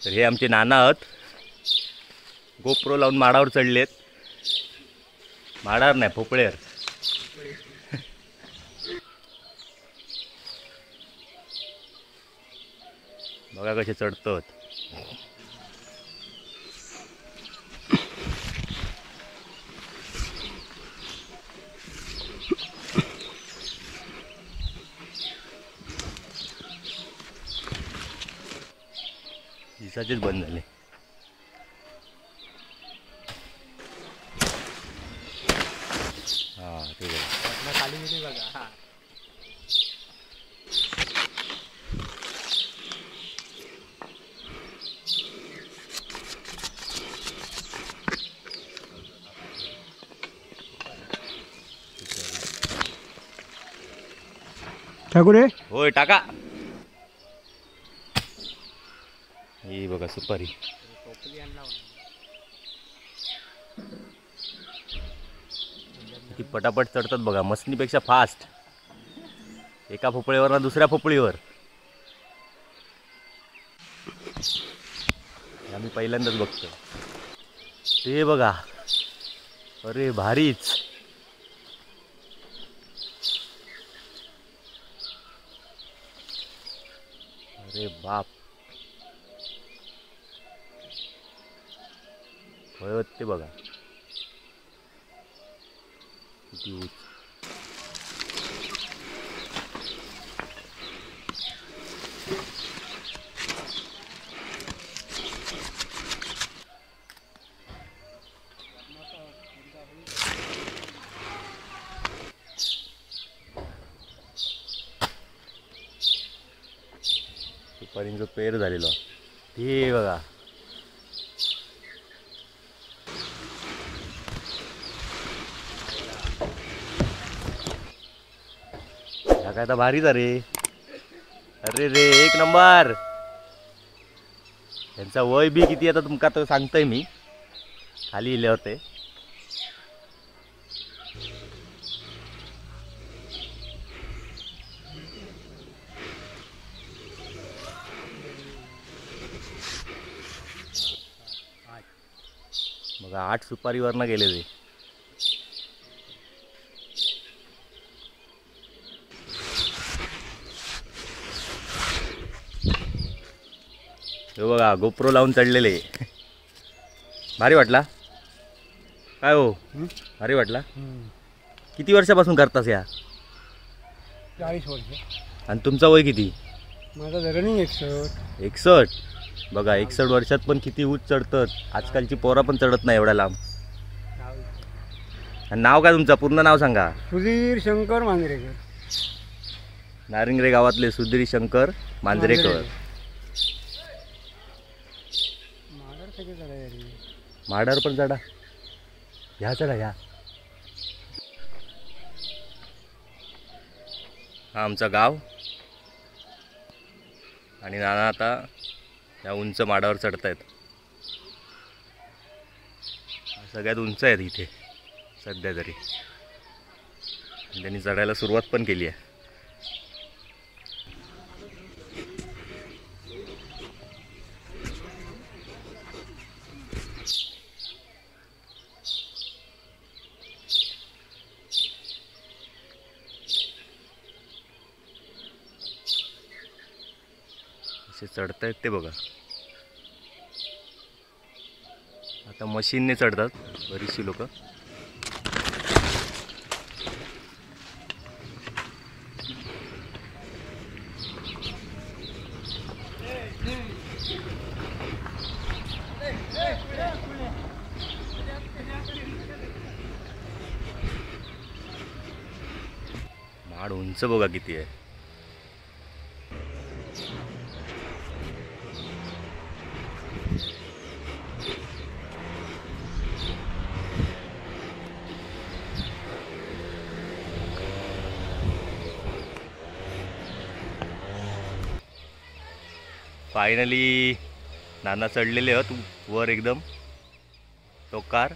तर हे आमचे नाना आहेत, गोप्रो लावून माडावर चढलेत. माडावर नाही, भोपळ्यावर. बघा कसे चढतात. दिसाचेच बंद झाले. हा ते बघा खाली गेली बघा. ठाकूर आहे होय टाका. ही बघा सुपारी. ती पटापट चढतात बघा, मसनीपेक्षा फास्ट. एका पोपळीवर ना दुसऱ्या पोपळीवर. आम्ही पहिल्यांदाच बघतो. ते बघा, अरे भारीच. अरे बाप, ते बघा किती उंच. सुपारींचं पेर झालेलं ते बघा. काय तर भारीच रे. अरे रे एक नंबर. त्यांचा वय बी किती आता तुमका तर सांगतोय मी खाली इल्यावर. ते बघा 8 सुपारीवरनं गेले ते. हे बघा गोप्रो लावून चढलेले. भारी वाटला काय हो? भारी वाटला. किती वर्षापासून करतास या? 40 वर्ष. आणि तुमचं वय किती? माझं रनिंग 61. 61. बघा 61 वर्षात पण किती उंच चढतात. आजकालची पोरं पण चढत नाही एवढ्या लांब. आणि नाव काय तुमचं? पूर्ण नाव सांगा. सुधीर शंकर मांजरेकर. नारिंगरे गावातले सुधीर शंकर मांजरेकर. माडावर पण चढा. ह्या चढा ह्या. हा आमचा गाव. आणि नाना आता या उंच माडावर चढतायत. सगळ्यात उंच आहेत इथे सध्या तरी. त्यांनी चढायला सुरुवात पण केली आहे. असे चढतायत ते बघा. आता मशीनने चढतात बरीचशी लोक. माड उंच बघा किती आहे. फायनली नाना चढलेले आहेत वर एकदम टोकार.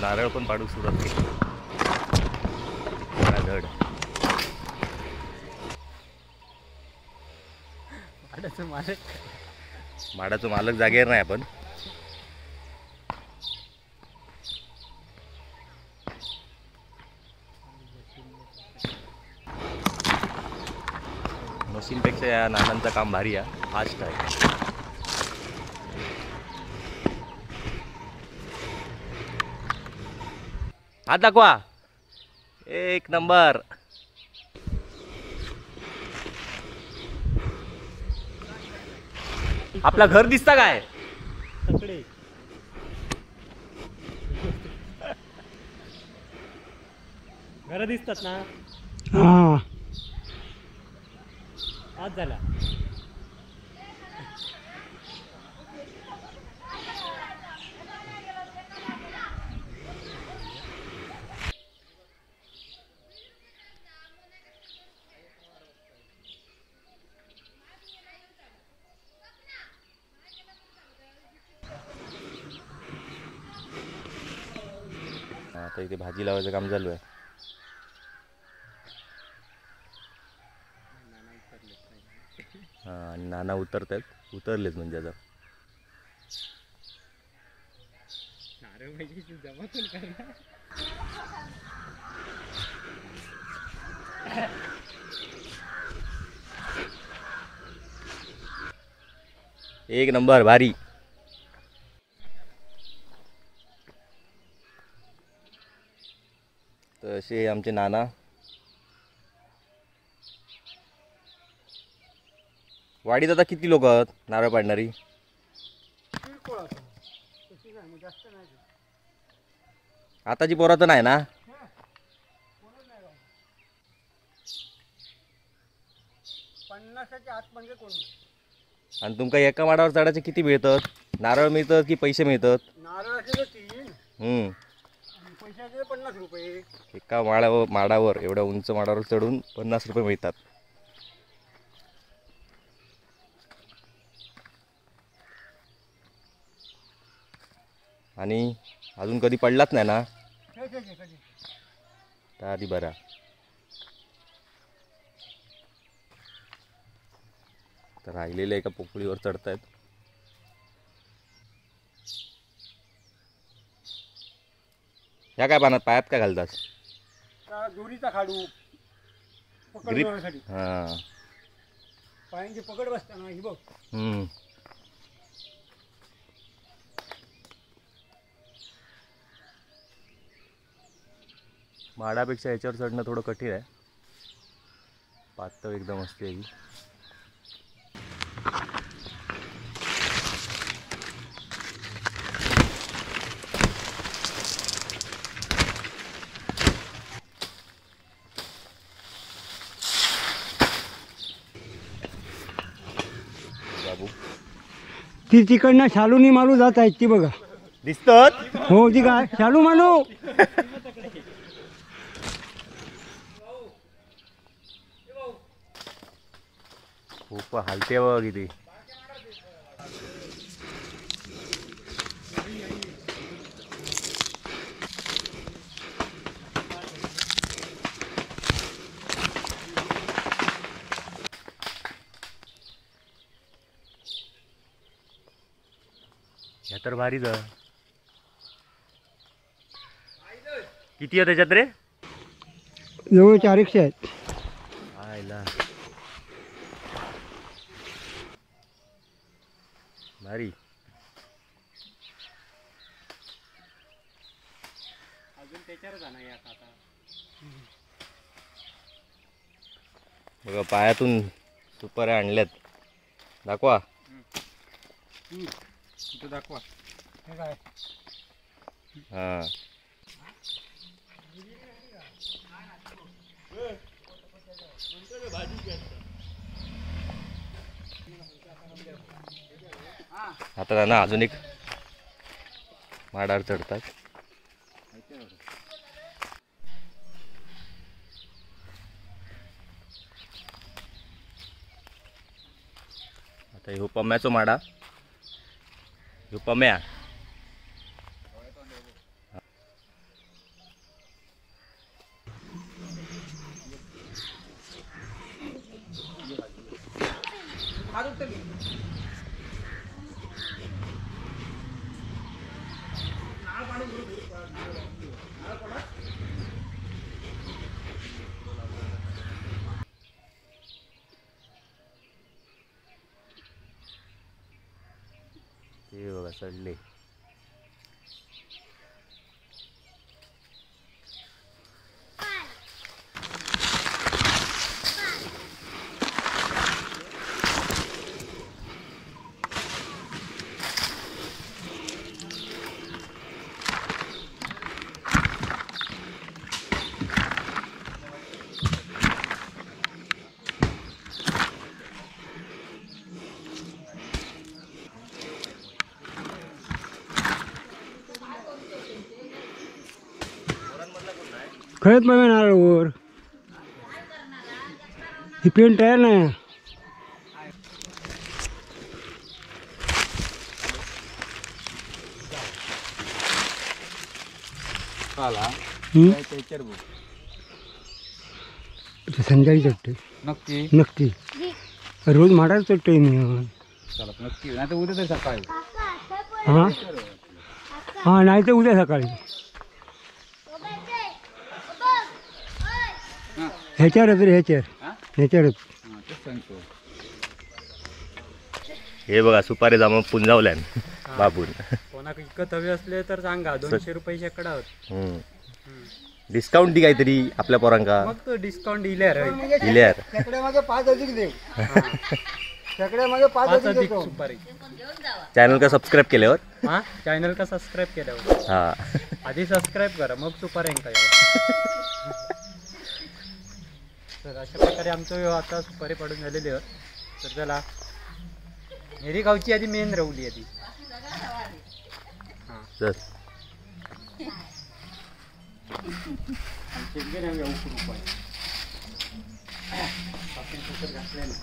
नारळ पण पाडूक सुरुवात केली. धड माडाचं मालक जागेवर नाही आपण. मशीनपेक्षा या नानांचं काम भारी आहे, फास्ट आहे. हात दाखवा. एक नंबर. आपला घर दिसता काय? घर दिसतात ना. हां आज झाला. आता इथे भाजी लावायचं काम चालू आहे. हा आणि नाना उतरलेच म्हणजे आता. एक नंबर भारी. तर असे आमचे नाना. वाडीत आता किती लोक आहेत नारळ पाडणारी? आताची पोरं तर नाही ना? आणि तुमका एका माडावर चढायचे किती मिळतात? नारळ मिळतात की पैसे मिळतात? नारळाचे 3 पैशाचे 50 रुपये. एका माडावर एवढ्या उंच माडावर चढून 50 रुपये मिळतात. आणि अजून कधी पडलाच नाही ना? तर आधी बरा. तर राहिलेले एका पोकळीवर चढतायत. ह्या काय पायात काय घालतात? दोरीचा खाडू ग्रिप. पकडण्यासाठी. हां. पायांची पकड बसताना ही बघ. माडापेक्षा याच्यावर चढणं थोडं कठीण आहे. पातळ एकदम असते ही. बाबू ती तिकडनं शालूनी मालू जात आहेत ती बघा. दिसतात. हो ती काय शालू मालू. खूप हालते बघ किती. ह्या तर भारीच आहे. किती आहे त्याच्यात रे? जवळ 400 आहेत. आयला भारी. अजून त्याच्यावर जाणार या आता. बघा पायातून सुपाऱ्या आणल्यात. दाखवा. तू दाखवा. हे काय हां. आता ना अजून एक माडावर चढतात. आता ह्यो पम्याचो माडा. ह्यो पम्या. हे बघा चढले. खरंच मला नारळवर ही पेन तयार नाही. संध्याकाळी चढते नक्की नक्की. रोज माडावर चढतोय मी. चालत नक्की नाही तर उद्या तरी सकाळी. हां हां नाही तर उद्या सकाळी. ह्याच्यावरच रे ह्याच्यावरच. तेच सांगतो. हे बघा सुपारी जांभूळ पुंजावल्यान बाबून. कोणाक विकत हवे असले तर सांगा 200 रुपये शेकडा होत. डिस्काउंट दी काहीतरी आपल्या पोरांका. मग तो डिस्काउंट दिल्यार दिल्यार शेकड्यामागे 5 अधिक देऊ. शेकड्यामागे 5 5 अधिक अधिक देतो. सुपारी. चॅनल का सबस्क्राईब केल्यावर. हा चॅनल का सबस्क्राईब केल्यावर. हा आधी सबस्क्राईब करा मग सुपाऱ्यांका यावं. तर अशा प्रकारे आमचं आता सुपारी पडून झालेली आहे. तर चला नेरी गावची आधी मेन रवली आधी. चल शेंगे नाही उकरू पण. घातले ना.